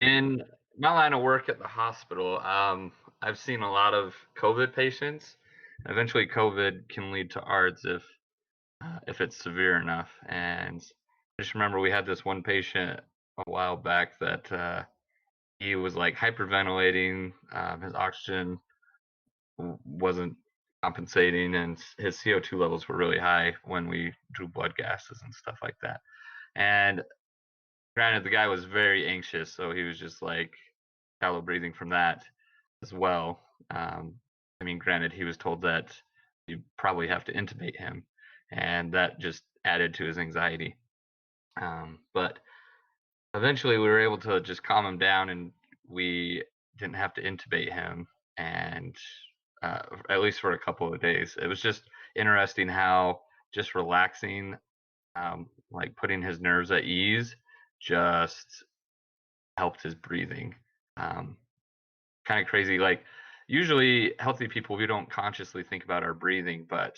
In my line of work at the hospital, I've seen a lot of COVID patients. Eventually, COVID can lead to ARDS if it's severe enough. And I just remember we had this one patient a while back that he was like hyperventilating. His oxygen wasn't compensating, and his CO2 levels were really high when we drew blood gases and stuff like that. And granted, the guy was very anxious, so he was just like shallow breathing from that as well. Um, I mean, granted, he was told that you probably have to intubate him, and that just added to his anxiety. But eventually, we were able to just calm him down, and we didn't have to intubate him, and at least for a couple of days. It was just interesting how just relaxing, like putting his nerves at ease, just helped his breathing. Um, Kind of crazy. Like usually, healthy people we don't consciously think about our breathing, but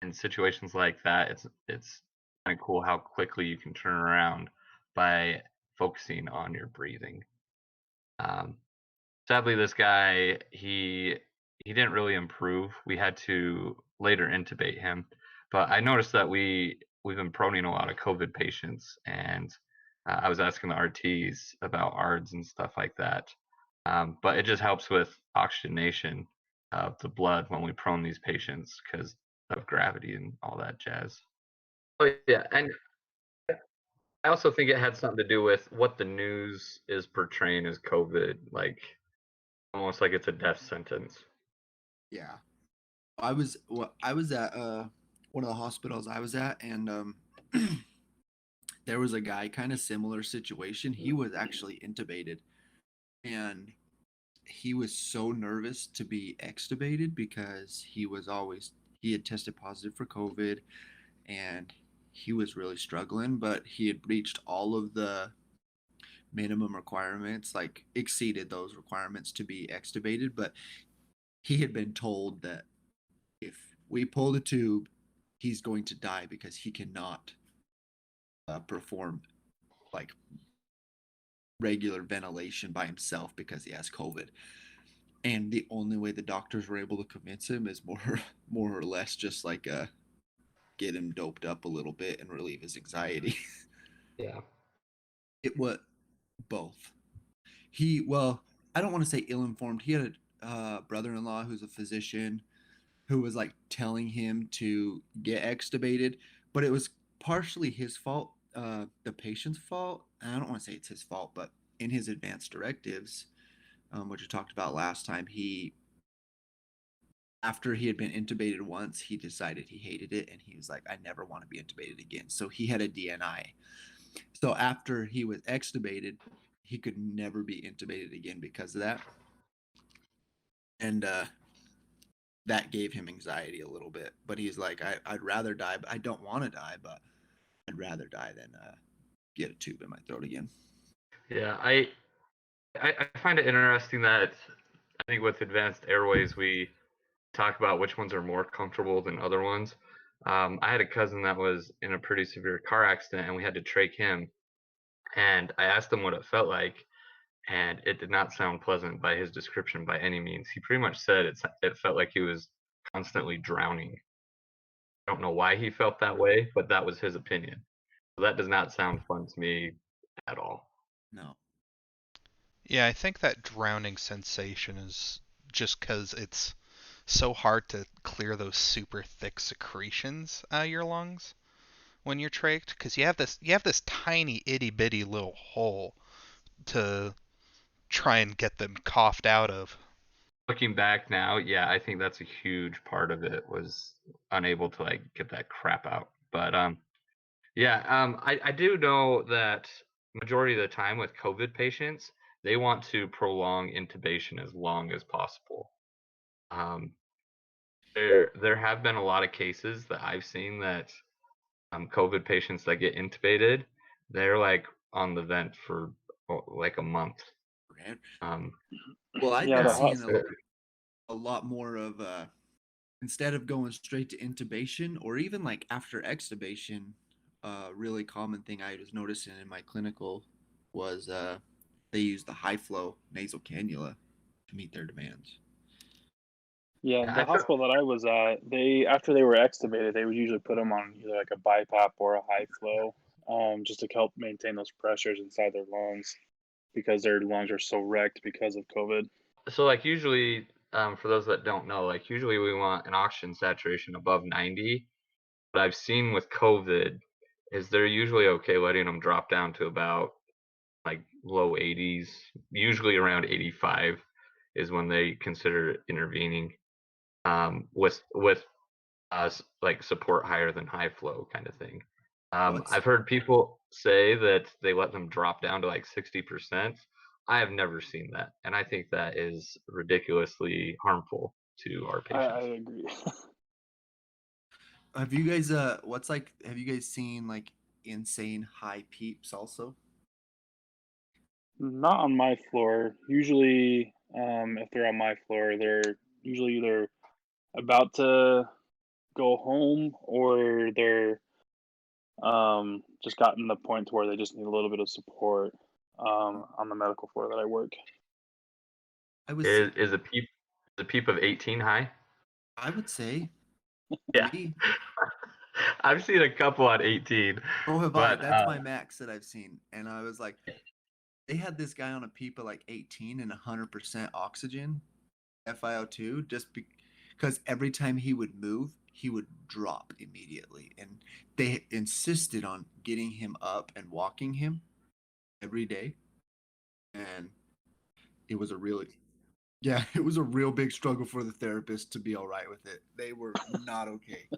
in situations like that, it's kind of cool how quickly you can turn around by focusing on your breathing. Um, Sadly, this guy he didn't really improve. We had to later intubate him, but I noticed that we've been proning a lot of COVID patients, and I was asking the RTs about ARDS and stuff like that. But it just helps with oxygenation of the blood when we prone these patients because of gravity and all that jazz. Oh yeah, and I also think it had something to do with what the news is portraying as COVID, like almost like it's a death sentence. Yeah. I was at one of the hospitals I was at, and there was a guy kind of similar situation. He was actually intubated, and he was so nervous to be extubated because he had tested positive for COVID, and he was really struggling, but he had reached all of the minimum requirements, like exceeded those requirements to be extubated, but he had been told that if we pull the tube, he's going to die because he cannot perform like regular ventilation by himself because he has COVID. And the only way the doctors were able to convince him is more or less just like get him doped up a little bit and relieve his anxiety. Yeah. It was both. Well, I don't want to say ill-informed. He had a brother-in-law who's a physician who was like telling him to get extubated, but it was partially his fault, the patient's fault. And I don't want to say it's his fault, but in his advanced directives, which we talked about last time, after he had been intubated once, he decided he hated it and he was like, I never want to be intubated again. So he had a DNI. So after he was extubated, he could never be intubated again because of that. And that gave him anxiety a little bit. But he's like, I'd rather die. But I don't want to die, but I'd rather die than get a tube in my throat again. Yeah, I find it interesting that I think with advanced airways we talk about which ones are more comfortable than other ones. I had a cousin that was in a pretty severe car accident, and we had to trach him. And I asked him what it felt like, and it did not sound pleasant by his description by any means. He pretty much said it felt like he was constantly drowning. I don't know why he felt that way, but that was his opinion. So that does not sound fun to me at all. No. Yeah, I think that drowning sensation is just because it's so hard to clear those super thick secretions out of your lungs when you're trached, because you have this tiny itty bitty little hole to try and get them coughed out of. Looking back now, yeah, I think that's a huge part of it was unable to like get that crap out. But yeah, I do know that majority of the time with COVID patients, they want to prolong intubation as long as possible. Um, there have been a lot of cases that I've seen that COVID patients that get intubated, they're like on the vent for like a month. Grant. Um, Well, I've Yeah, been the hot. seeing a lot more of instead of going straight to intubation or even like after extubation, a really common thing I was noticing in my clinical was they use the high flow nasal cannula to meet their demands. Yeah, I the feel hospital that I was at, they after they were extubated, they would usually put them on either like a BiPAP or a high flow, just to help maintain those pressures inside their lungs because their lungs are so wrecked because of COVID. so like usually, for those that don't know, like usually we want an oxygen saturation above 90. What I've seen with COVID is they're usually okay letting them drop down to about like low 80s, usually around 85 is when they consider intervening, with us like support higher than high flow kind of thing. What's I've heard people say that they let them drop down to like 60%. I have never seen that, and I think that is ridiculously harmful to our I patients. agree. have you guys have you guys seen like insane high peeps also? Not on my floor. Usually, if they're on my floor, they're usually either about to go home or they're just gotten the point to where they just need a little bit of support on the medical floor that I work. I was Is a peep of 18 high? I would say Yeah, me. I've seen a couple on 18, Oh, have I? but That's my max that I've seen. And I was like, they had this guy on a peep of like 18 and 100% oxygen, FiO2, just because every time he would move, he would drop immediately. And they insisted on getting him up and walking him every day. And it was a really, yeah, it was a real big struggle for the therapist to be all right with it. They were not okay.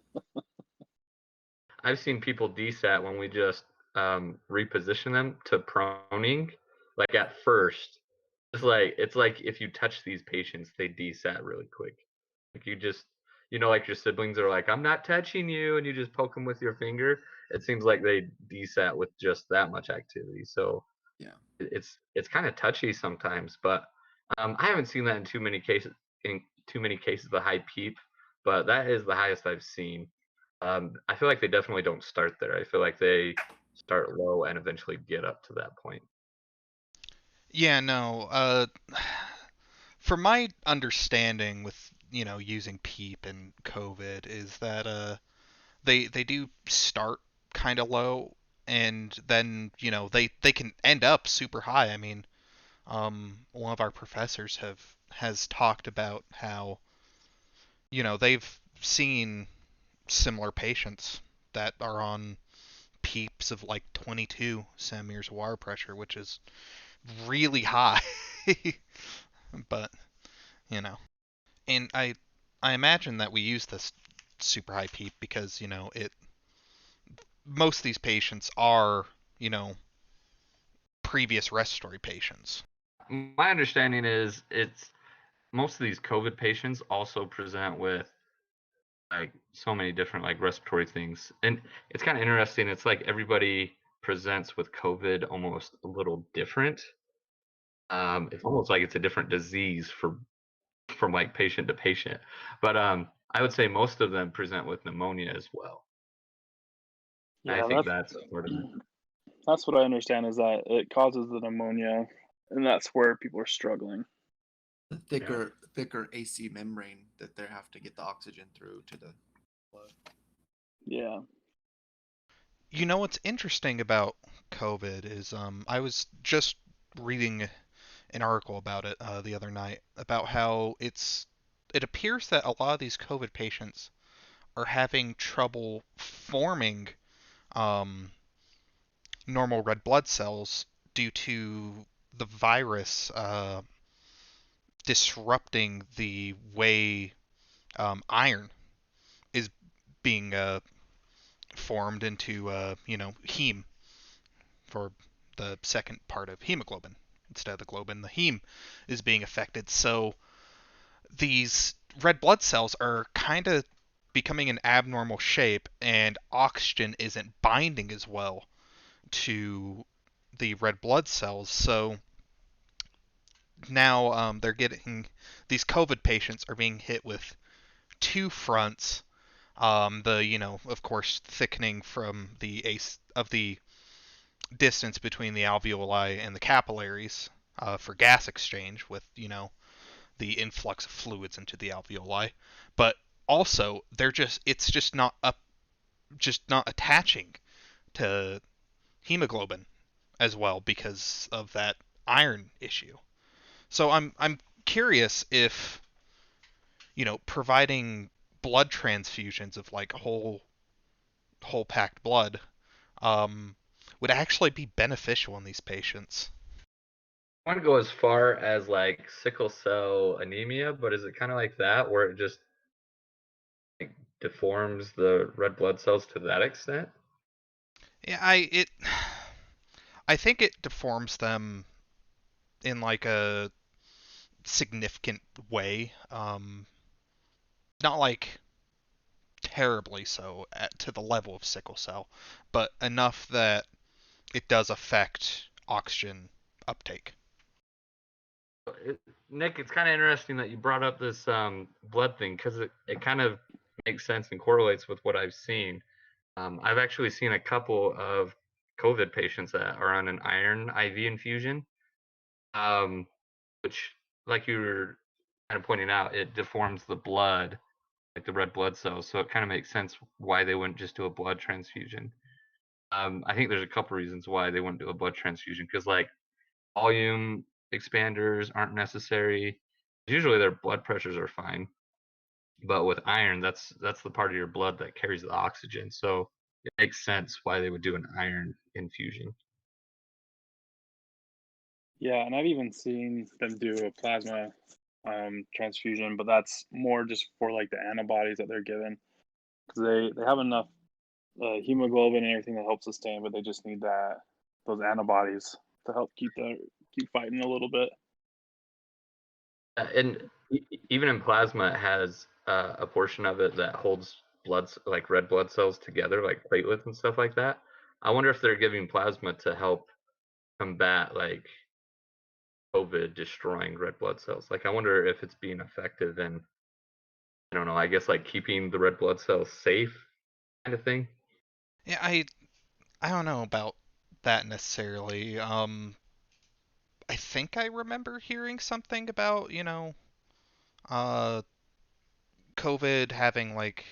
I've seen people desat when we just reposition them to proning. Like at first, it's like if you touch these patients, they desat really quick. Like like your siblings are like, "I'm not touching you," and you just poke them with your finger. It seems like they desat with just that much activity. So Yeah. it's kind of touchy sometimes, but I haven't seen that in too many cases. In too many cases, the high peep, but that is the highest I've seen. I feel like they definitely don't start there. I feel like they start low and eventually get up to that point. Yeah, no. From my understanding with using PEEP and COVID is that they do start kind of low and then they can end up super high. I mean, one of our professors has talked about how they've seen similar patients that are on PEEPs of like 22 centimeters of water pressure, which is really high. But you know, and I imagine that we use this super high PEEP because it most of these patients are previous respiratory patients. My understanding is it's most of these COVID patients also present with like so many different like respiratory things, and it's kind of interesting. It's like everybody presents with COVID almost a little different. It's almost like it's a different disease from like patient to patient. But I would say most of them present with pneumonia as well. I Yeah, think that's sort of that's what I understand is that it causes the pneumonia, and that's where people are struggling. The yeah. thicker AC membrane that they have to get the oxygen through to the blood. Yeah. What's interesting about COVID is I was just reading an article about it the other night about how it appears that a lot of these COVID patients are having trouble forming um, normal red blood cells due to the virus disrupting the way iron is being formed into heme for the second part of hemoglobin. Instead of the globin, the heme is being affected. So these red blood cells are kind of becoming an abnormal shape, and oxygen isn't binding as well to the red blood cells. So now they're getting these COVID patients are being hit with two fronts. The of course thickening from the distance between the alveoli and the capillaries, for gas exchange with, the influx of fluids into the alveoli, but also it's just not attaching to hemoglobin as well because of that iron issue. So I'm curious if, providing blood transfusions of like whole packed blood um, would actually be beneficial in these patients. I want to go as far as like sickle cell anemia, but is it kind of like that where it just like, deforms the red blood cells to that extent? Yeah, I think it deforms them in like a significant way. Not like terribly so to the level of sickle cell, but enough that it does affect oxygen uptake. It, Nick, it's kind of interesting that you brought up this blood thing because it kind of makes sense and correlates with what I've seen. I've actually seen a couple of COVID patients that are on an iron IV infusion, um, which, like you were kind of pointing out, it deforms the blood, like the red blood cells. So it kind of makes sense why they wouldn't just do a blood transfusion. I think there's a couple reasons why they wouldn't do a blood transfusion because, like, volume expanders aren't necessary. Usually their blood pressures are fine, but with iron, that's the part of your blood that carries the oxygen. So it makes sense why they would do an iron infusion. Yeah, and I've even seen them do a plasma transfusion, but that's more just for like the antibodies that they're given because they have enough hemoglobin and everything that helps sustain, but they just need those antibodies to help keep fighting a little bit. And even in plasma, it has a portion of it that holds like red blood cells together, like platelets and stuff like that. I wonder if they're giving plasma to help combat like COVID destroying red blood cells. Like, I wonder if it's being effective in, I don't know, I guess like keeping the red blood cells safe kind of thing. Yeah, I don't know about that necessarily. I think I remember hearing something about, uh, COVID having like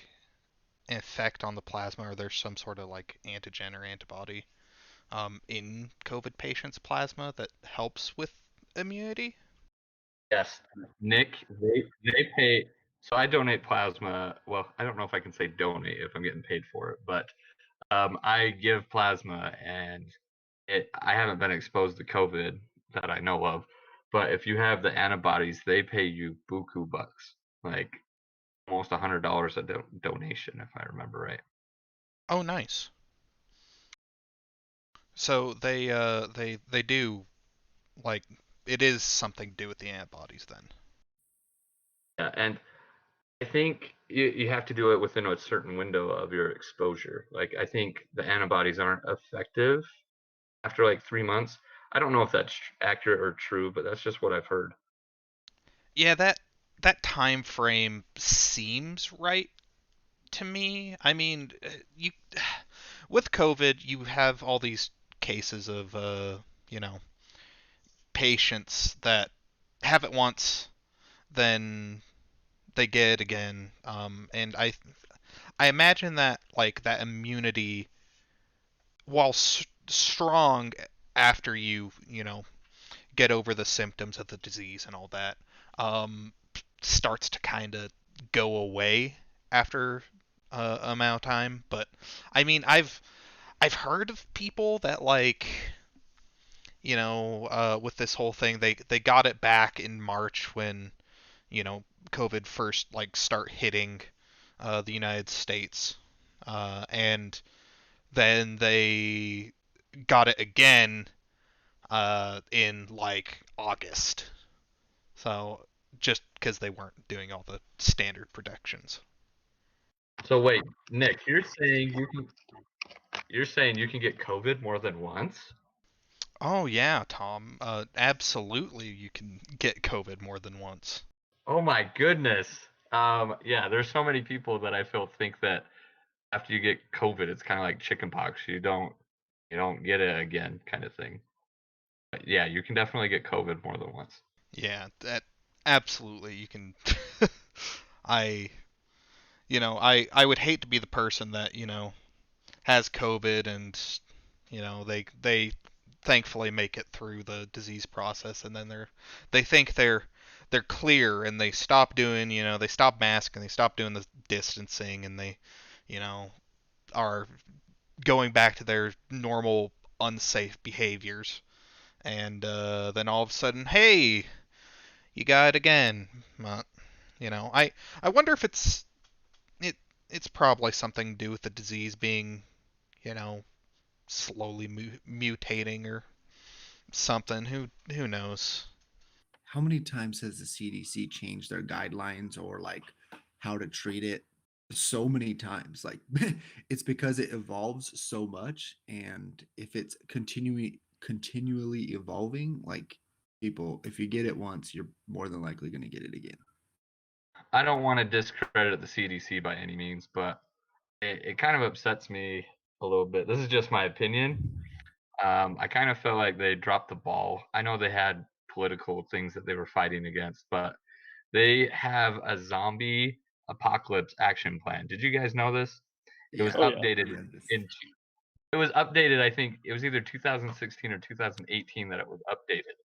an effect on the plasma, or there's some sort of like antigen or antibody in COVID patients' plasma that helps with immunity. Yes, Nick, they pay. So I donate plasma. Well, I don't know if I can say donate if I'm getting paid for it, but I give plasma, and I haven't been exposed to COVID that I know of. But if you have the antibodies, they pay you buku bucks, like almost $100 a donation, if I remember right. Oh, nice. So they do like it is something to do with the antibodies then. Yeah, and I think you have to do it within a certain window of your exposure. Like, I think the antibodies aren't effective after like 3 months. I don't know if that's accurate or true, but that's just what I've heard. Yeah, that time frame seems right to me. I mean, you with COVID, you have all these cases of you know, patients that have it once, then they get it again. And I imagine that like that immunity, while strong after you get over the symptoms of the disease and all that, um, starts to kind of go away after amount of time. But I mean, I've heard of people that like with this whole thing, they got it back in March when you know COVID first like start hitting the United States, and then they got it again in like August. So just because they weren't doing all the standard protections. So wait, Nick, you're saying you can get COVID more than once? Oh yeah, Tom. Absolutely, you can get COVID more than once. Oh my goodness. Yeah, there's so many people that I feel think that after you get COVID, it's kind of like chickenpox. You don't get it again, kind of thing. But yeah, you can definitely get COVID more than once. Yeah, that absolutely you can. I I would hate to be the person that has COVID and they thankfully make it through the disease process, and then they think they're clear, and they stop doing they stop masking, they stop doing the distancing, and they you know are going back to their normal unsafe behaviors, and then all of a sudden, hey, you got it again. uh, I wonder if it it's probably something to do with the disease being you know slowly mutating or something. Who knows? How many times has the CDC changed their guidelines or like how to treat it? So many times. Like it's because it evolves so much, and if it's continually evolving, like people, if you get it once, you're more than likely going to get it again. I don't want to discredit the CDC by any means, but it kind of upsets me a little bit. This is just my opinion. I kind of felt like they dropped the ball. I know they had political things that they were fighting against, but they have a zombie apocalypse action plan. Did you guys know this? It was Yeah, Oh yeah. updated I read this. it was updated, I think it was either 2016 or 2018 that it was updated.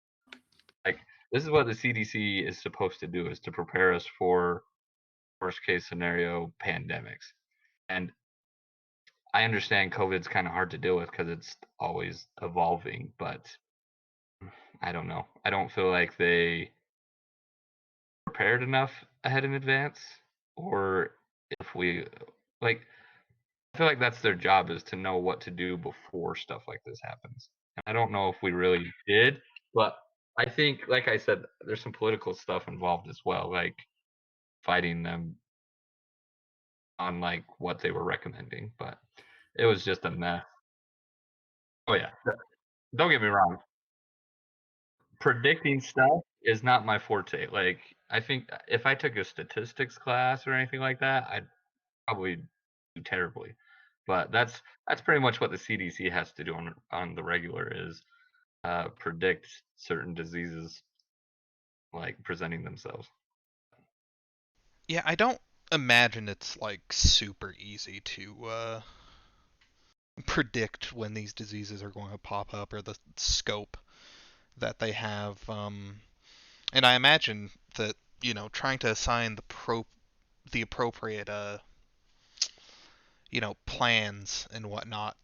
Like, this is what the CDC is supposed to do, is to prepare us for worst case scenario pandemics. And I understand COVID's kind of hard to deal with because it's always evolving, but I don't know. I don't feel like they prepared enough ahead in advance, or if we like, I feel like that's their job, is to know what to do before stuff like this happens. And I don't know if we really did, but I think, like I said, there's some political stuff involved as well, like fighting them on like what they were recommending. But it was just a mess. Oh yeah, don't get me wrong. Predicting stuff is not my forte. Like, I think if I took a statistics class or anything like that, I'd probably do terribly. But that's pretty much what the CDC has to do on the regular, is predict certain diseases like presenting themselves. Yeah, I don't imagine it's like super easy to predict when these diseases are going to pop up, or the scope that they have. And I imagine that trying to assign the appropriate plans and whatnot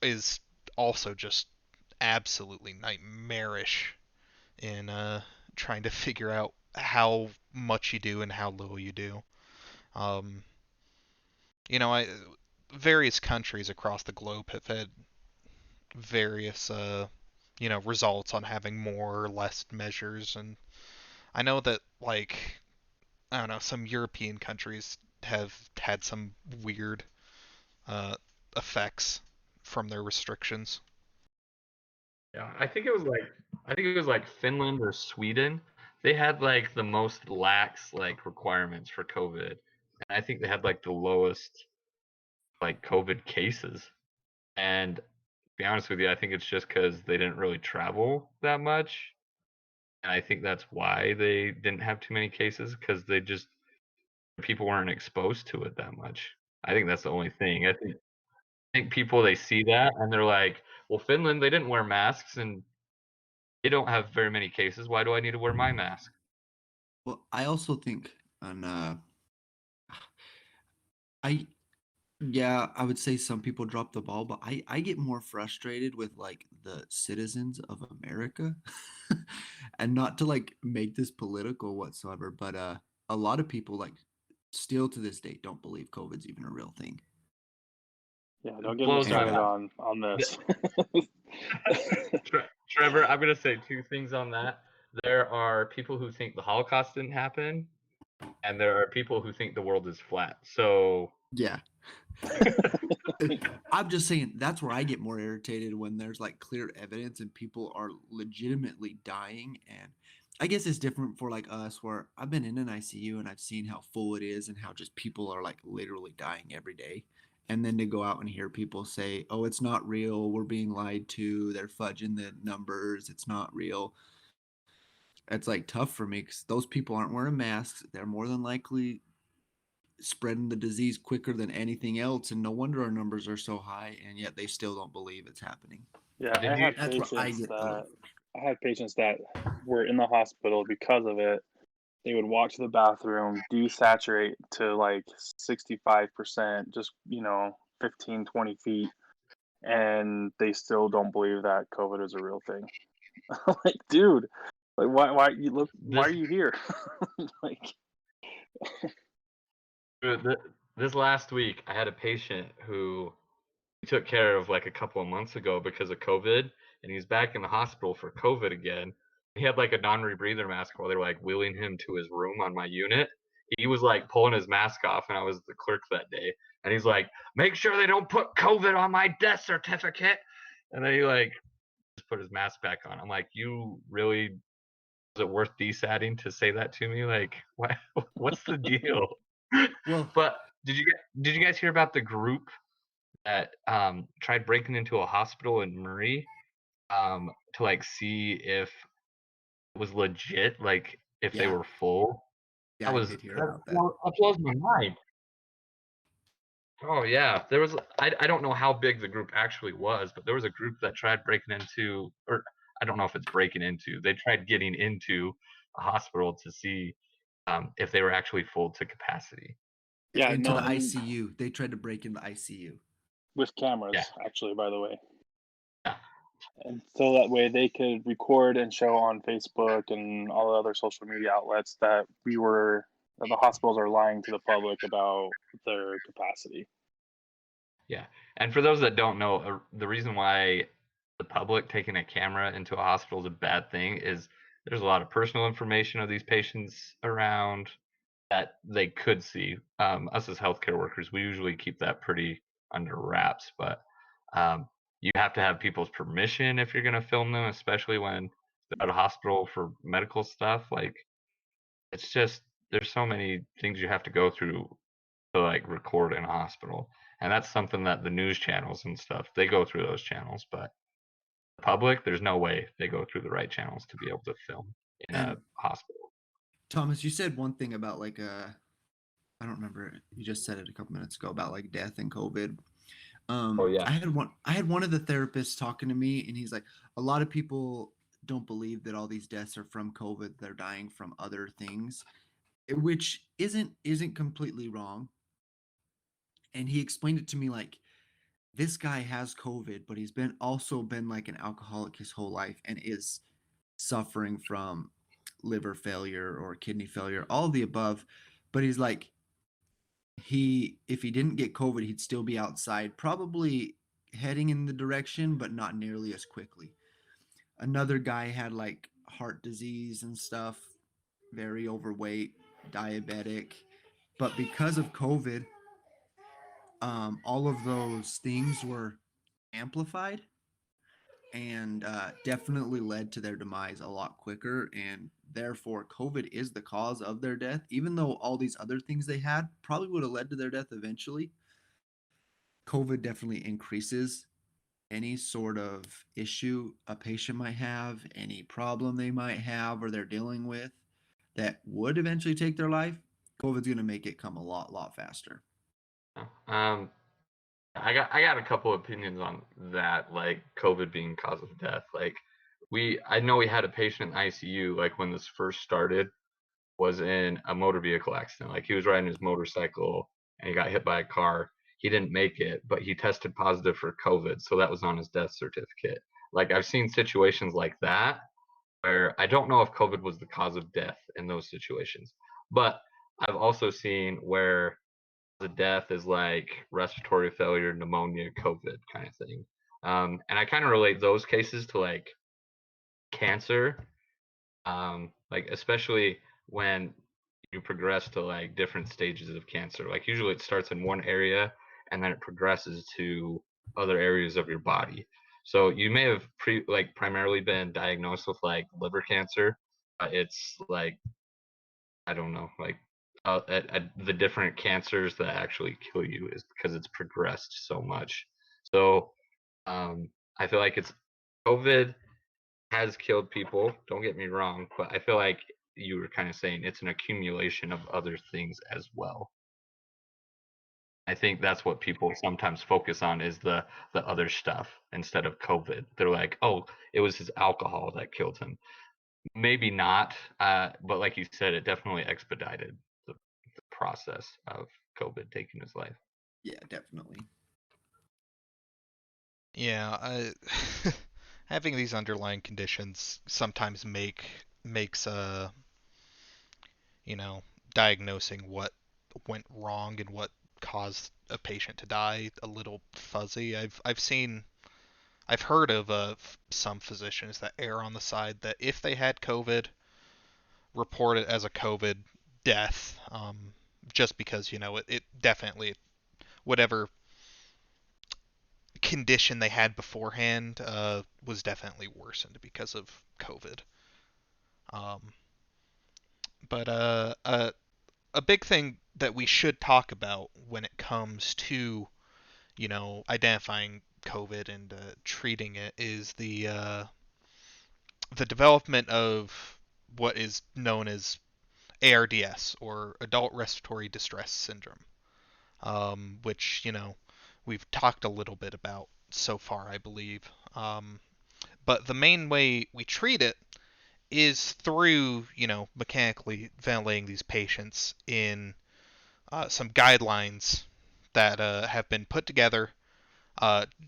is also just absolutely nightmarish in trying to figure out how much you do and how little you do. Um, I various countries across the globe have had various results on having more or less measures, and I know that like I don't know, some European countries have had some weird uh, effects from their restrictions. Yeah, I think it was like Finland or Sweden. They had like the most lax like requirements for COVID. And I think they had like the lowest like COVID cases. And to be honest with you, I think it's just because they didn't really travel that much. And I think that's why they didn't have too many cases, because people weren't exposed to it that much. I think that's the only thing. I think people, they see that and they're like, well, Finland, they didn't wear masks and they don't have very many cases. Why do I need to wear my mask? Well, I also think on I yeah, I would say some people drop the ball, but I get more frustrated with like the citizens of America. And not to like make this political whatsoever, but a lot of people like still to this day don't believe COVID's even a real thing. Yeah, don't It get me blows my And started mind. on this. Trevor, I'm gonna say two things on that. There are people who think the Holocaust didn't happen, and there are people who think the world is flat. So yeah, I'm just saying that's where I get more irritated when there's like clear evidence and people are legitimately dying. And I guess it's different for like us, where I've been in an ICU and I've seen how full it is and how just people are like literally dying every day. And then to go out and hear people say, oh, it's not real, we're being lied to, they're fudging the numbers, it's not real. It's like tough for me because those people aren't wearing masks. They're more than likely spreading the disease quicker than anything else, and no wonder our numbers are so high, and yet they still don't believe it's happening. Yeah, Did you? That's where I get the I had patients that were in the hospital because of it. They would walk to the bathroom, desaturate to like 65%, just, 15, 20 feet, and they still don't believe that COVID is a real thing. Like, dude, like why This are you here? Like, this last week, I had a patient who we took care of like a couple of months ago because of COVID, and he's back in the hospital for COVID again. He had like a non-rebreather mask while they were like wheeling him to his room on my unit. He was like pulling his mask off, and I was the clerk that day. And he's like, "Make sure they don't put COVID on my death certificate." And then he like just put his mask back on. I'm like, "You really? Is it worth desatting to say that to me? Like, what? What's the deal?" well. But did you guys hear about the group that tried breaking into a hospital in Murray to like see if it was legit, like if they Yeah, were full? yeah, That I was did hear that, about that. that blows my mind. Oh yeah, there was. I don't know how big the group actually was, but there was a group that tried breaking into, or I don't know if it's breaking into. They tried getting into a hospital to see if they were actually full to capacity. yeah, Into no, the and ICU, they tried to break in the ICU. with Yeah, cameras, actually, by the way. yeah, And so that way they could record and show on Facebook and all the other social media outlets that the hospitals are lying to the public about their capacity. yeah. And for those that don't know, the reason why the public taking a camera into a hospital is a bad thing is there's a lot of personal information of these patients around that they could see. Us as healthcare workers, we usually keep that pretty under wraps, but you have to have people's permission if you're going to film them, especially when they're at a hospital for medical stuff. Like, it's just there's so many things you have to go through to like record in a hospital, and that's something that the news channels and stuff they go through those channels, but the public, there's no way they go through the right channels to be able to film in a And hospital. Thomas, you said one thing about like I don't remember. You just said it a couple minutes ago about like death and COVID. Oh yeah. I had one of the therapists talking to me, and he's like, a lot of people don't believe that all these deaths are from COVID. They're dying from other things, which isn't completely wrong. And he explained it to me like this guy has COVID, but he's been like an alcoholic his whole life and is suffering from liver failure or kidney failure, all of the above. But he's like, if he didn't get COVID, he'd still be outside, probably heading in the direction, but not nearly as quickly. Another guy had like heart disease and stuff, very overweight, diabetic, but because of COVID, all of those things were amplified and definitely led to their demise a lot quicker. And therefore, COVID is the cause of their death, even though all these other things they had probably would have led to their death eventually. COVID definitely increases any sort of issue a patient might have, any problem they might have or they're dealing with that would eventually take their life. COVID's going to make it come a lot faster. Um, I got a couple opinions on that, like COVID being cause of death. Like I know we had a patient in ICU like when this first started was in a motor vehicle accident. Like he was riding his motorcycle and he got hit by a car. He didn't make it, but he tested positive for COVID, so that was on his death certificate. Like I've seen situations like that where I don't know if COVID was the cause of death in those situations, but I've also seen where the death is like respiratory failure, pneumonia, COVID kind of thing. And I kind of relate those cases to like cancer, like especially when you progress to like different stages of cancer. Like usually it starts in one area and then it progresses to other areas of your body. So you may have primarily been diagnosed with like liver cancer. It's like I don't know, like at the different cancers that actually kill you is because it's progressed so much. So I feel like it's COVID has killed people. Don't get me wrong, but I feel like you were kind of saying it's an accumulation of other things as well. I think that's what people sometimes focus on is the other stuff instead of COVID. They're like, oh, it was his alcohol that killed him. Maybe not, but like you said, it definitely expedited the process of COVID taking his life. Yeah, definitely. Yeah, having these underlying conditions sometimes makes you know, diagnosing what went wrong and what caused a patient to die a little fuzzy. I've heard of some physicians that err on the side that if they had COVID, report it as a COVID death, just because it definitely whatever condition they had beforehand was definitely worsened because of COVID. Um, but a big thing that we should talk about when it comes to identifying COVID and treating it is the development of what is known as ARDS, or Adult Respiratory Distress Syndrome, which we've talked a little bit about so far, I believe. But the main way we treat it is through mechanically ventilating these patients in some guidelines that have been put together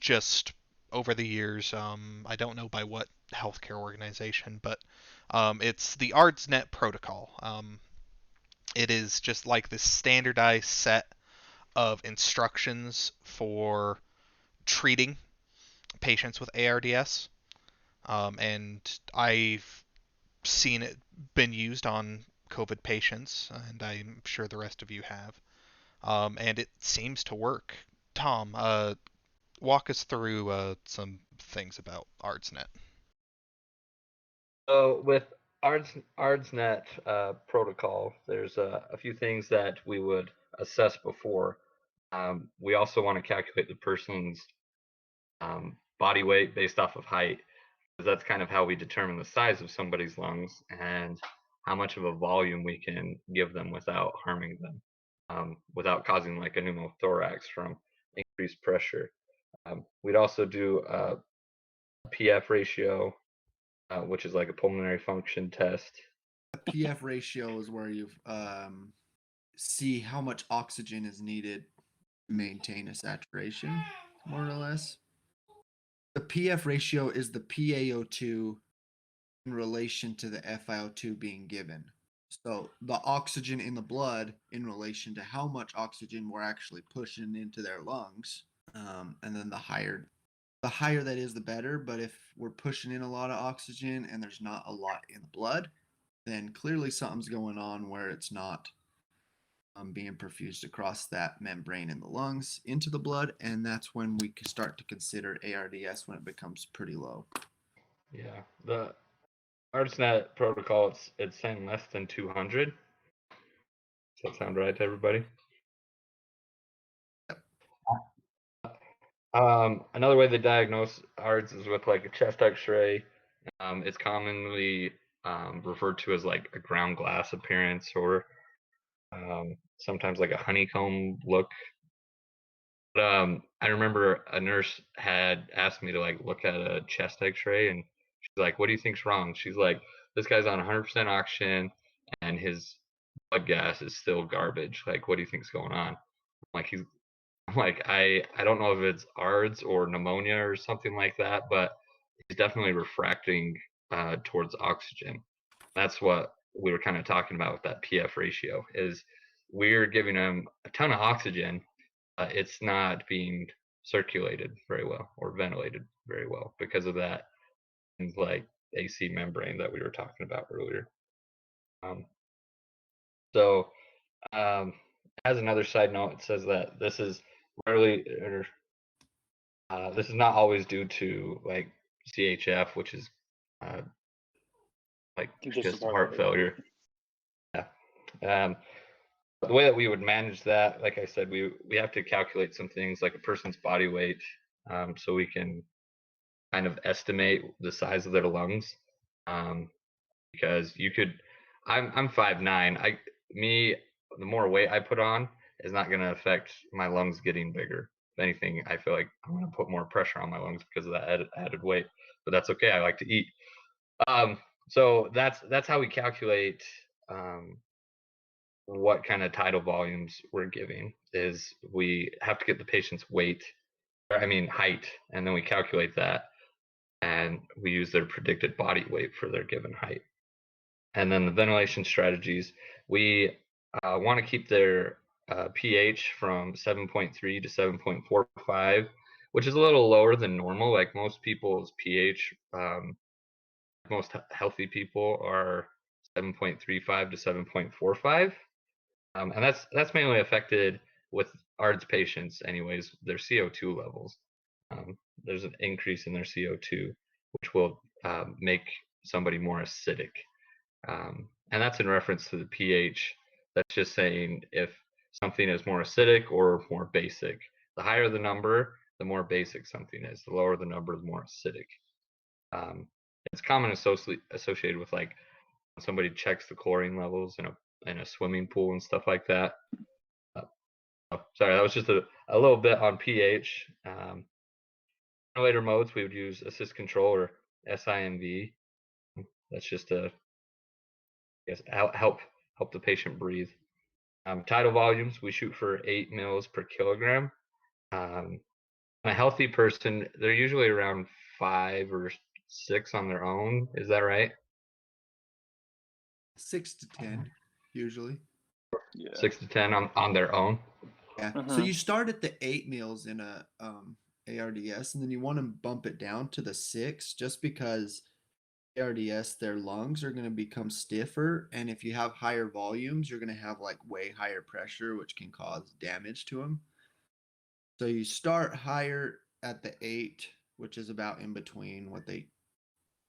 just over the years. I don't know by what healthcare organization, but it's the ARDSnet protocol. It is just like this standardized set of instructions for treating patients with ARDS. And I've seen it been used on COVID patients, and I'm sure the rest of you have. And it seems to work. Tom, walk us through some things about ARDSnet. So with ARDSnet protocol, there's a few things that we would assess before. We also want to calculate the person's body weight based off of height, because that's kind of how we determine the size of somebody's lungs and how much of a volume we can give them without harming them, without causing like a pneumothorax from increased pressure. We'd also do a PF ratio, which is like a pulmonary function test. A PF ratio is where you see how much oxygen is needed to maintain a saturation, more or less. The PF ratio is the PaO2 in relation to the FiO2 being given. So the oxygen in the blood in relation to how much oxygen we're actually pushing into their lungs. And then the higher that is, the better. But if we're pushing in a lot of oxygen and there's not a lot in the blood, then clearly something's going on where it's not being perfused across that membrane in the lungs into the blood, and that's when we can start to consider ARDS when it becomes pretty low. Yeah, the ARDSnet protocol, it's saying less than 200. Does that sound right to everybody? Yep. Another way they diagnose ARDS is with like a chest X-ray. It's commonly referred to as like a ground glass appearance, or sometimes like a honeycomb look. But I remember a nurse had asked me to like look at a chest X-ray, and she's like, "What do you think's wrong?" She's like, "This guy's on 100% oxygen, and his blood gas is still garbage. Like, what do you think's going on?" I'm like, I don't know if it's ARDS or pneumonia or something like that, but he's definitely refracting towards oxygen. That's what we were kind of talking about with that PF ratio. Is we're giving him a ton of oxygen, it's not being circulated very well or ventilated very well because of that, like AC membrane that we were talking about earlier. Um, so, as another side note, it says that this is rarely, or this is not always due to like CHF, which is uh, like Just just a heart failure. failure. Yeah. Um, The way that we would manage that, like I said, we have to calculate some things like a person's body weight, so we can kind of estimate the size of their lungs. Um, because you could, I'm 5'9". The more weight I put on is not going to affect my lungs getting bigger. If anything, I feel like I'm going to put more pressure on my lungs because of that added weight. But that's okay. I like to eat. So that's how we calculate what kind of tidal volumes we're giving. Is we have to get the patient's weight, height, and then we calculate that, and we use their predicted body weight for their given height. And then the ventilation strategies, we want to keep their pH from 7.3 to 7.45, which is a little lower than normal. Like most people's pH, most healthy people are 7.35 to 7.45. And that's mainly affected with ARDS patients, anyways, their CO2 levels. There's an increase in their CO2, which will make somebody more acidic. And that's in reference to the pH. That's just saying if something is more acidic or more basic. The higher the number, the more basic something is. The lower the number, the more acidic. It's common associated with like when somebody checks the chlorine levels in a swimming pool and stuff like that. Sorry, that was just a little bit on pH. Ventilator modes, we would use assist control or SIMV. That's just to help the patient breathe. Tidal volumes, we shoot for 8 mils per kilogram. A healthy person, they're usually around 5 or 6 on their own. Is that right? 6 to 10, usually. Yeah. 6 to 10 on their own. Yeah. So you start at the 8 mils in a ARDS, and then you want to bump it down to the 6, just because ARDS, their lungs are going to become stiffer, and if you have higher volumes, you're going to have like way higher pressure, which can cause damage to them. So you start higher at the 8, which is about in between what they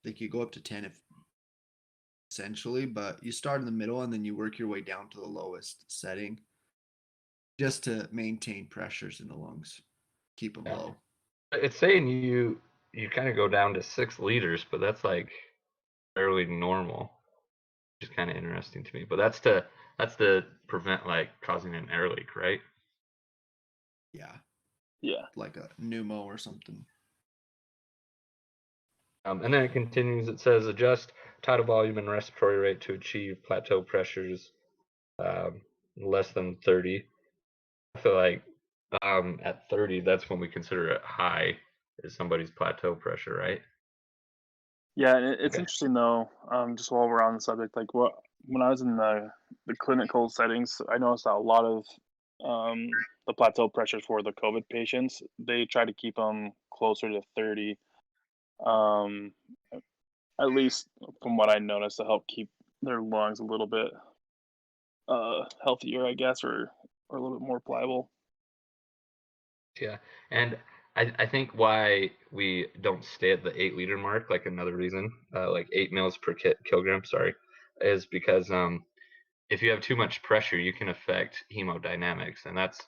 could go up to 10 if essentially, but you start in the middle and then you work your way down to the lowest setting just to maintain pressures in the lungs, keep them low. It's saying you kind of go down to 6 liters, but that's like fairly normal, which is kind of interesting to me. But that's to prevent like causing an air leak, right? Yeah, like a pneumo or something. And then it continues. It says adjust tidal volume and respiratory rate to achieve plateau pressures less than 30. I feel like at 30, that's when we consider it high, is somebody's plateau pressure, right? Yeah, and it's interesting though. Just while we're on the subject, like when I was in the clinical settings, I noticed that a lot of the plateau pressures for the COVID patients, they try to keep them closer to 30. At least from what I noticed, to help keep their lungs a little bit healthier, I guess, or a little bit more pliable. Yeah, and I think why we don't stay at the 8 liter mark, like another reason, like 8 mils per kilogram, sorry, is because if you have too much pressure, you can affect hemodynamics, and that's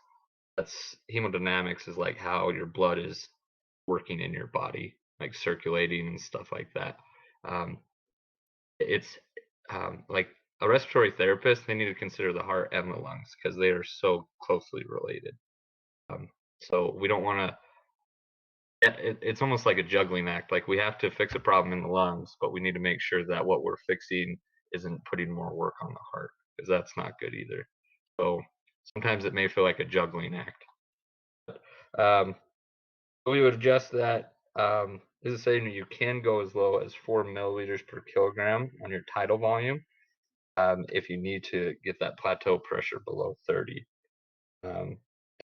hemodynamics is like how your blood is working in your body, like circulating and stuff like that. It's like a respiratory therapist, they need to consider the heart and the lungs because they are so closely related. So we don't want to. It's almost like a juggling act. Like we have to fix a problem in the lungs, but we need to make sure that what we're fixing isn't putting more work on the heart because that's not good either. So sometimes it may feel like a juggling act. We would adjust that. This is saying you can go as low as 4 milliliters per kilogram on your tidal volume if you need to get that plateau pressure below 30.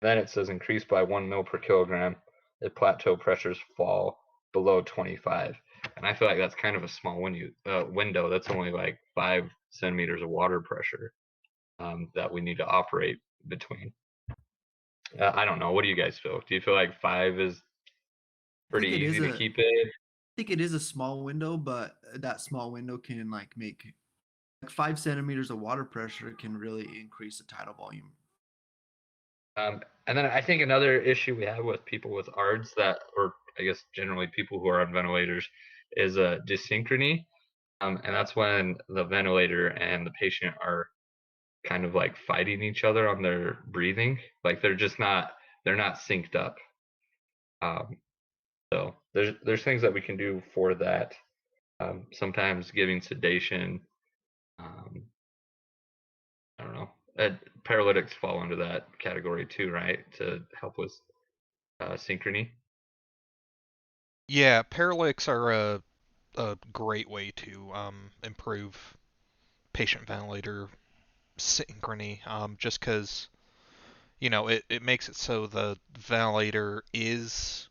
Then it says increase by 1 mil per kilogram if plateau pressures fall below 25. And I feel like that's kind of a small window. That's only like 5 centimeters of water pressure that we need to operate between. I don't know. What do you guys feel? Do you feel like 5 is pretty easy to keep it? I think it is a small window, but that small window can like make 5 centimeters of water pressure can really increase the tidal volume. And then I think another issue we have with people with ARDS or I guess generally people who are on ventilators, is dysynchrony. And that's when the ventilator and the patient are kind of like fighting each other on their breathing. Like they're not synced up. So there's things that we can do for that. Sometimes giving sedation. I don't know. Paralytics fall under that category too, right? To help with synchrony. Yeah, paralytics are a great way to improve patient ventilator synchrony, just because it makes it so the ventilator is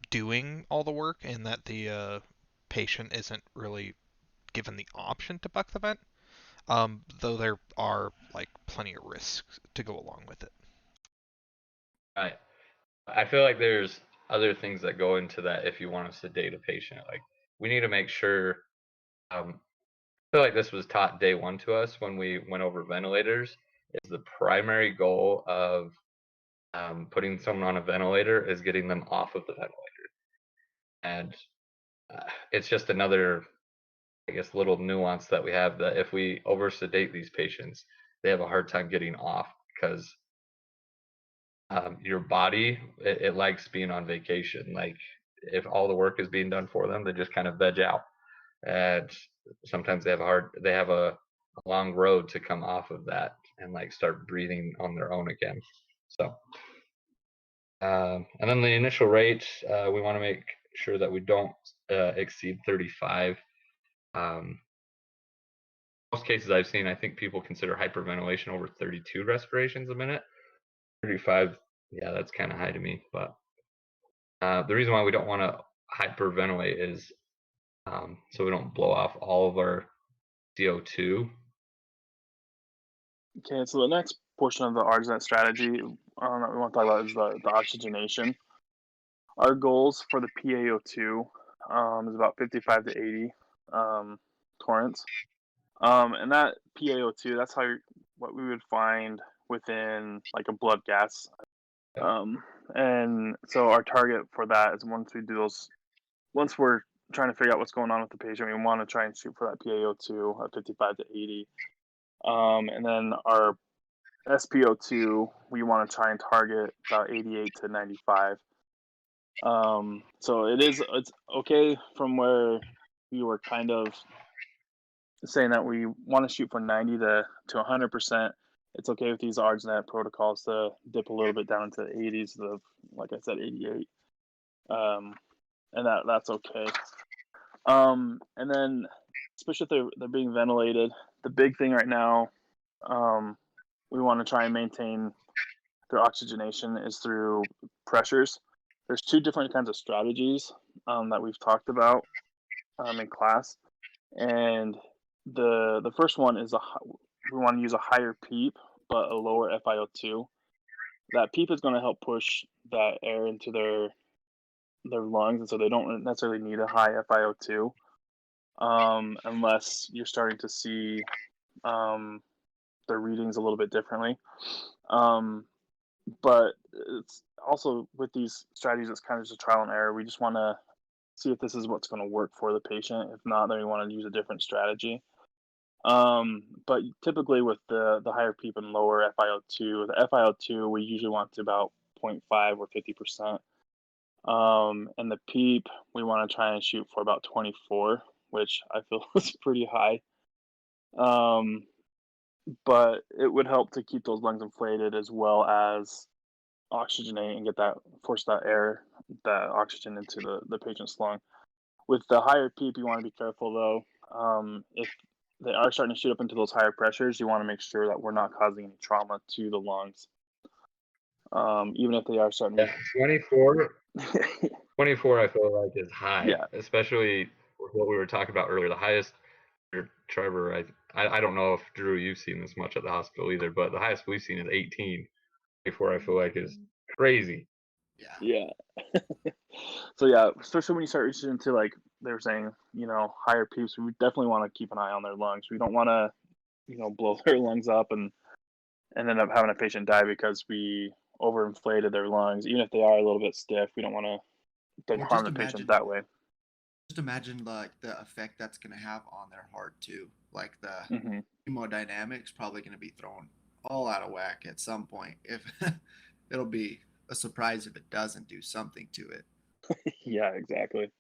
doing all the work and that the patient isn't really given the option to buck the vent, though there are like plenty of risks to go along with it. Right. I feel like there's other things that go into that if you want to sedate a patient. Like we need to make sure. I feel like this was taught day one to us when we went over ventilators. Is the primary goal of putting someone on a ventilator is getting them off of the ventilator, and it's just another, I guess, little nuance that we have that if we over sedate these patients, they have a hard time getting off because your body it likes being on vacation. Like if all the work is being done for them, they just kind of veg out, and sometimes they have a long road to come off of that and like start breathing on their own again. So, and then the initial rate, we want to make sure that we don't exceed 35. Most cases I've seen, I think people consider hyperventilation over 32 respirations a minute. 35, yeah, that's kind of high to me. But the reason why we don't want to hyperventilate is so we don't blow off all of our CO2. Okay, so the next portion of the ARDS strategy that we want to talk about is the oxygenation. Our goals for the PaO2 is about 55 to 80 torrents. And that PaO2, that's what we would find within like a blood gas. And so our target for that is once we're trying to figure out what's going on with the patient, we want to try and shoot for that PaO2 at 55 to 80. And then our SpO2, we want to try and target about 88 to 95. So it's okay from where we were kind of saying that we want to shoot for 90 to 100%. It's okay with these ARDSNet protocols to dip a little bit down into the 80s of, like I said, 88. And that's okay. And then, especially if they're being ventilated, the big thing right now, we want to try and maintain their oxygenation is through pressures. There's two different kinds of strategies that we've talked about in class, and the first one is we want to use a higher PEEP but a lower FiO2. That PEEP is going to help push that air into their lungs, and so they don't necessarily need a high FiO2 unless you're starting to see their readings a little bit differently. But it's also with these strategies, it's kind of just a trial and error. We just want to see if this is what's going to work for the patient. If not, then we want to use a different strategy. But typically with the higher PEEP and lower FiO2, the FiO2 we usually want to about 0.5 or 50%. And the PEEP we want to try and shoot for about 24, which I feel is pretty high. But it would help to keep those lungs inflated as well as oxygenate and force that air, that oxygen into the patient's lung. With the higher PEEP, you want to be careful though. If they are starting to shoot up into those higher pressures, you want to make sure that we're not causing any trauma to the lungs. Even if they are starting to 24 I feel like is high. Yeah. Especially with what we were talking about earlier. The highest, Trevor, I don't know if Drew you've seen this much at the hospital either, but the highest we've seen is 18. 24 I feel like is crazy. Yeah. Yeah. So yeah, especially when you start reaching into like they were saying, higher peeps, we definitely want to keep an eye on their lungs. We don't want to, blow their lungs up and end up having a patient die because we overinflated their lungs. Even if they are a little bit stiff, we don't want to Well, harm the patient that way. just imagine like the effect that's going to have on their heart too. Like the Hmm. hemodynamics probably going to be thrown all out of whack at some point. If it'll be a surprise if it doesn't do something to it. Yeah, exactly.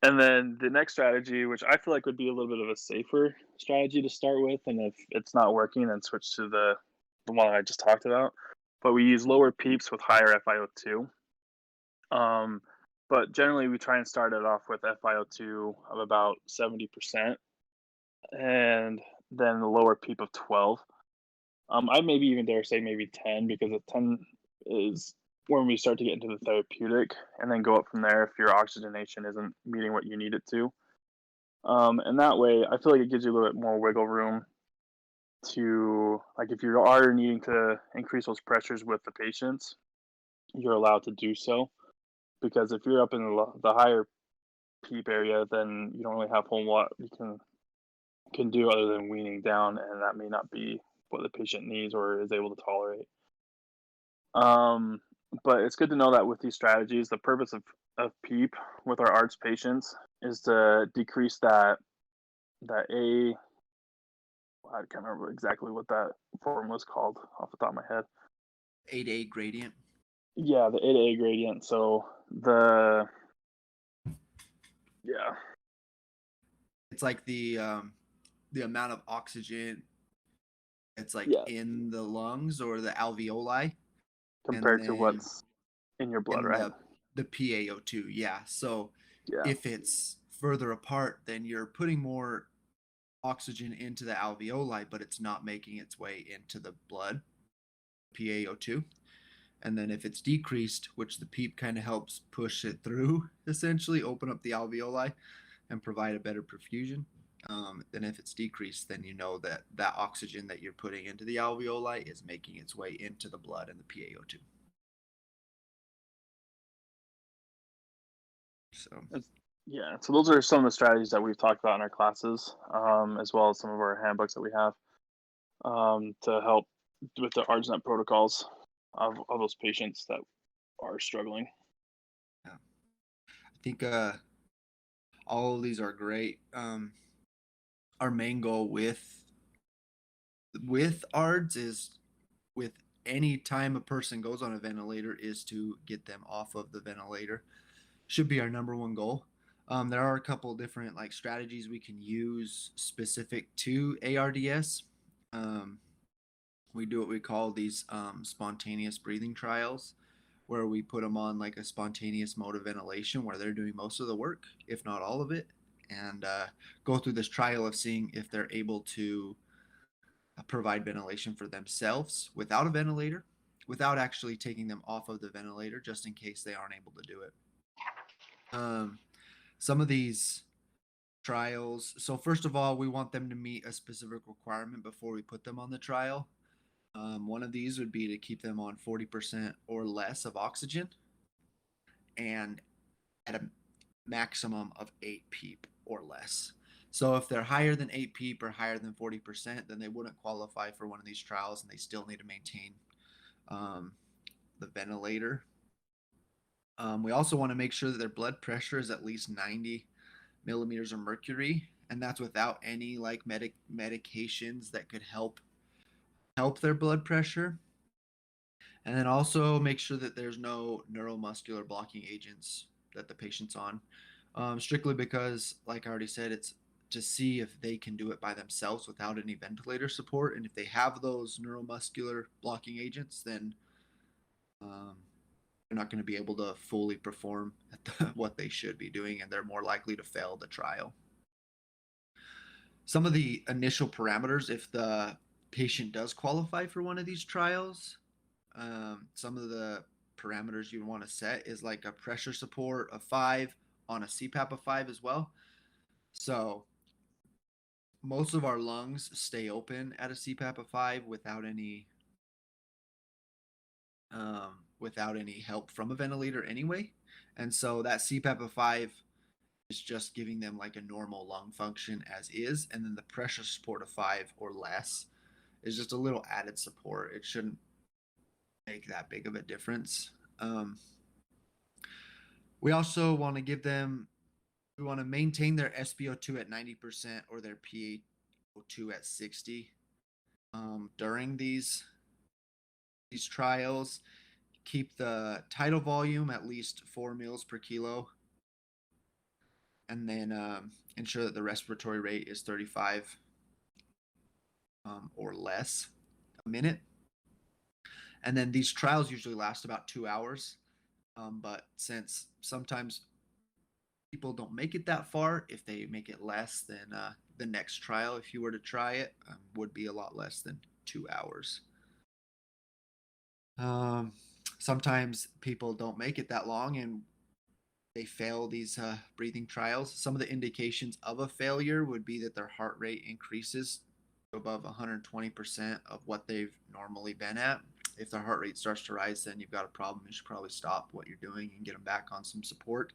And then the next strategy, which I feel like would be a little bit of a safer strategy to start with, and if it's not working, then switch to the one I just talked about. But we use lower peeps with higher FiO2. Um, but generally, we try and start it off with FiO2 of about 70%, and then the lower peep of 12. I maybe even dare say maybe 10, because a 10 is when we start to get into the therapeutic, and then go up from there if your oxygenation isn't meeting what you need it to. And that way, I feel like it gives you a little bit more wiggle room to, like, if you are needing to increase those pressures with the patients, you're allowed to do so. Because if you're up in the higher PEEP area, then you don't really have a whole lot you can do other than weaning down, and that may not be what the patient needs or is able to tolerate. Um, but it's good to know that with these strategies, the purpose of PEEP with our ARDS patients is to decrease that I can't remember exactly what that form was called off the top of my head. 8A gradient. Yeah, the 8A gradient. So yeah, It's like the amount of oxygen it's like yeah, in the lungs or the alveoli, and compared to then what's in your blood, in right? the PaO2. Yeah. So Yeah, if it's further apart, then you're putting more oxygen into the alveoli, but it's not making its way into the blood, PaO2. And then if it's decreased, which the PEEP kind of helps push it through, essentially open up the alveoli and provide a better perfusion. Then if it's decreased, then you know that that oxygen that you're putting into the alveoli is making its way into the blood and the PaO2. So yeah. So those are some of the strategies that we've talked about in our classes, as well as some of our handbooks that we have, to help with the ARDSNet protocols of those patients that are struggling. yeah, I think all of these are great. Our main goal with ARDS is, with any time a person goes on a ventilator, is to get them off of the ventilator. Should be our number one goal. There are a couple different like strategies we can use specific to ARDS. We do what we call these spontaneous breathing trials, where we put them on like a spontaneous mode of ventilation where they're doing most of the work, if not all of it, and go through this trial of seeing if they're able to provide ventilation for themselves without a ventilator, without actually taking them off of the ventilator, just in case they aren't able to do it. Some of these trials, so first of all, we want them to meet a specific requirement before we put them on the trial. One of these would be to keep them on 40% or less of oxygen and at a maximum of 8 PEEP or less. So if they're higher than 8 PEEP or higher than 40%, then they wouldn't qualify for one of these trials, and they still need to maintain the ventilator. We also want to make sure that their blood pressure is at least 90 millimeters of mercury, and that's without any like medications that could help their blood pressure. And then also make sure that there's no neuromuscular blocking agents that the patient's on, strictly because, like I already said, it's to see if they can do it by themselves without any ventilator support. And if they have those neuromuscular blocking agents, then they're not going to be able to fully perform at what they should be doing, and they're more likely to fail the trial. Some of the initial parameters, if the patient does qualify for one of these trials, some of the parameters you want to set is like a pressure support of 5 on a CPAP of 5 as well. So most of our lungs stay open at a CPAP of 5 without any without any help from a ventilator anyway. And so that CPAP of 5 is just giving them like a normal lung function as is. And then the pressure support of 5 or less is just a little added support. It shouldn't make that big of a difference. We also want to give them, we want to maintain their SpO2 at 90% or their PaO2 at 60 during these trials. Keep the tidal volume at least 4 mils per kilo, and then ensure that the respiratory rate is 35 or less a minute. And then these trials usually last about 2 hours, but since sometimes people don't make it that far, if they make it less, then the next trial, if you were to try it, would be a lot less than 2 hours. Sometimes people don't make it that long and they fail these breathing trials. Some of the indications of a failure would be that their heart rate increases to above 120% of what they've normally been at. If their heart rate starts to rise, then you've got a problem. You should probably stop what you're doing and get them back on some support.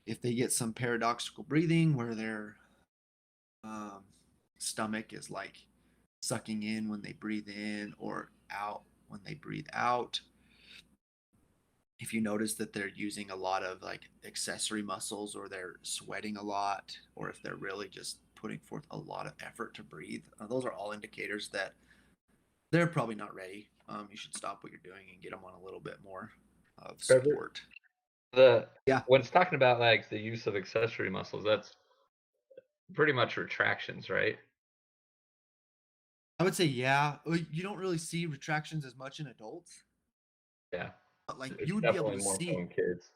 If they get some paradoxical breathing where their stomach is like sucking in when they breathe in or out when they breathe out, if you notice that they're using a lot of like accessory muscles or they're sweating a lot, or if they're really just putting forth a lot of effort to breathe, those are all indicators that they're probably not ready. You should stop what you're doing and get them on a little bit more of support. When it's talking about like the use of accessory muscles, that's pretty much retractions, right? I would say, yeah. You don't really see retractions as much in adults. Yeah. But like It's you would be able definitely to more see, so in kids.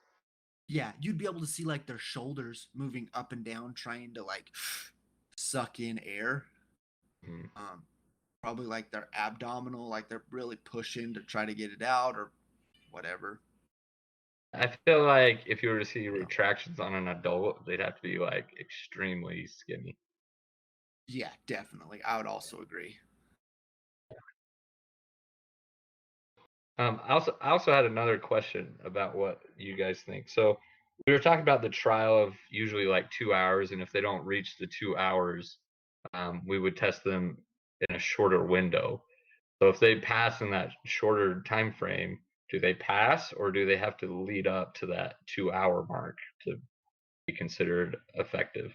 yeah, you'd be able to see like their shoulders moving up and down, trying to like suck in air. Mhm. Probably like their abdominal, like they're really pushing to try to get it out or whatever. I feel like if you were to see retractions on an adult, they'd have to be like extremely skinny. Yeah, definitely. I would also agree. I also had another question about what you guys think. So we were talking about the trial of usually like 2 hours, and if they don't reach the 2 hours, we would test them in a shorter window. So if they pass in that shorter time frame, do they pass, or do they have to lead up to that 2 hour mark to be considered effective?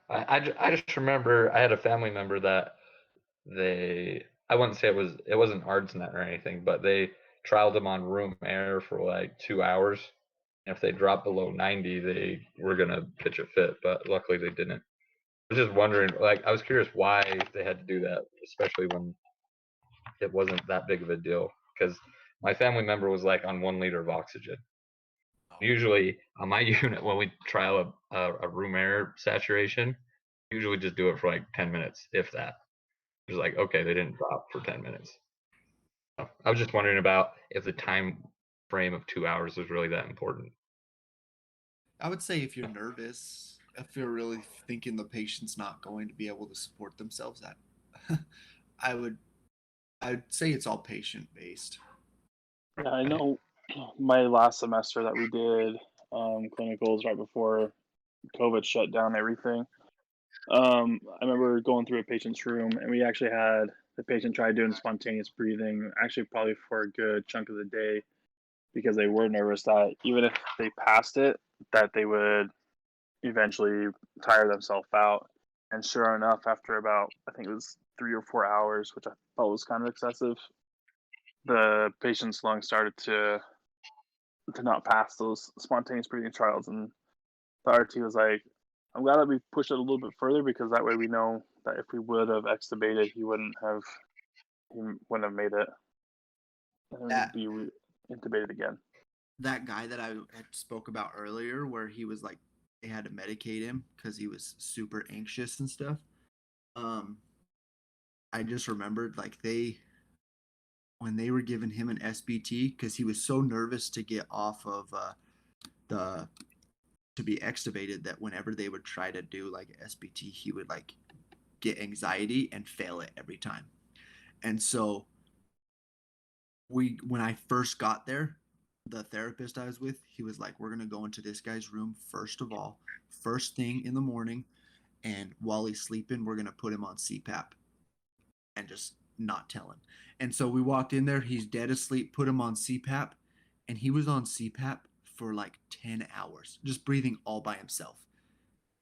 I just remember I had a family member that I wouldn't say it wasn't ARDSnet or anything, but they trialed them on room air for like 2 hours. And if they dropped below 90, they were gonna pitch a fit, but luckily they didn't. I was just wondering, like, I was curious why they had to do that, especially when it wasn't that big of a deal. Because my family member was like on 1 liter of oxygen. Usually on my unit, when we trial a room air saturation, usually just do it for like 10 minutes, if that. It was like, okay, they didn't drop for 10 minutes. I was just wondering about if the time frame of 2 hours was really that important. I would say if you're nervous, if you're really thinking the patient's not going to be able to support themselves, that I'd say it's all patient based. Yeah, I know my last semester that we did clinicals right before COVID shut down everything. I remember going through a patient's room and we actually had the patient try doing spontaneous breathing, actually probably for a good chunk of the day because they were nervous that even if they passed it, that they would eventually tire themselves out. And sure enough, after about I think it was 3 or 4 hours, which I thought was kind of excessive, the patient's lungs started to not pass those spontaneous breathing trials, and the RT was like, "I'm glad that we pushed it a little bit further because that way we know that if we would have extubated, he wouldn't have made it, and That he'd be intubated again." that guy that I had spoke about earlier, where he was like they had to medicate him because he was super anxious and stuff. Um, I just remembered like when they were giving him an SBT because he was so nervous to get off of the to be extubated that whenever they would try to do like SBT, he would like get anxiety and fail it every time. And so when I first got there, the therapist I was with, he was like, "We're gonna go into this guy's room first of all, first thing in the morning, and while he's sleeping, we're gonna put him on CPAP and just not tell him." And so we walked in there, he's dead asleep, put him on CPAP, and he was on CPAP for like 10 hours, just breathing all by himself.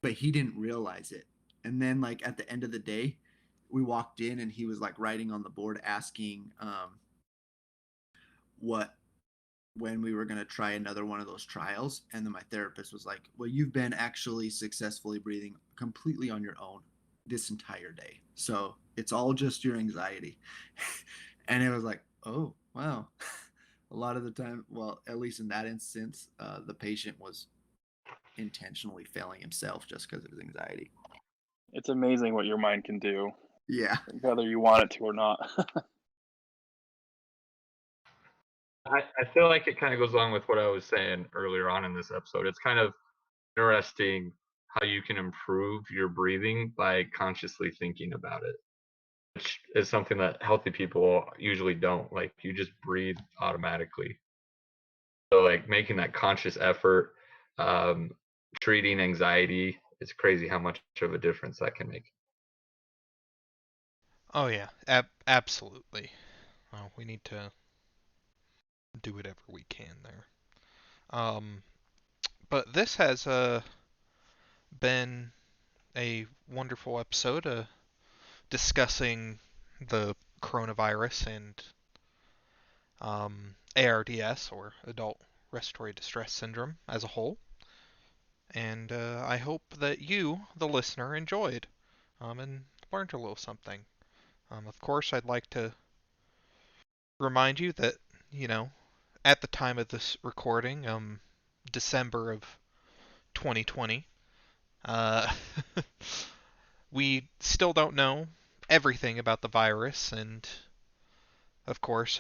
But he didn't realize it. And then like at the end of the day, we walked in and he was like writing on the board asking what when we were going to try another one of those trials. And then my therapist was like, "Well, you've been actually successfully breathing completely on your own this entire day, so it's all just your anxiety." And it was like, oh wow. A lot of the time, well, at least in that instance, the patient was intentionally failing himself just because of his anxiety. It's amazing what your mind can do, Yeah. whether you want it to or not. I feel like it kind of goes along with what I was saying earlier on in this episode. It's kind of interesting how you can improve your breathing by consciously thinking about it, which is something that healthy people usually don't. Like you just breathe automatically. So like making that conscious effort, um, treating anxiety, it's crazy how much of a difference that can make. Oh yeah, absolutely. Well, we need to do whatever we can there. Um, but this has been a wonderful episode discussing the coronavirus and ARDS, or Adult Respiratory Distress Syndrome, as a whole. And I hope that you, the listener, enjoyed and learned a little something. Of course, I'd like to remind you that, you know, at the time of this recording, December of 2020, uh, we still don't know everything about the virus, and of course,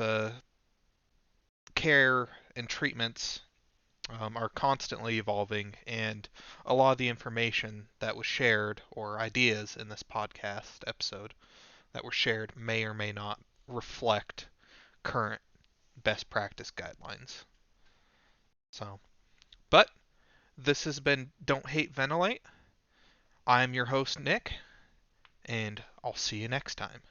care and treatments are constantly evolving, and a lot of the information that was shared, or ideas in this podcast episode that were shared, may or may not reflect current best practice guidelines. So, but this has been Don't Hate Ventilate. I'm your host, Nick, and I'll see you next time.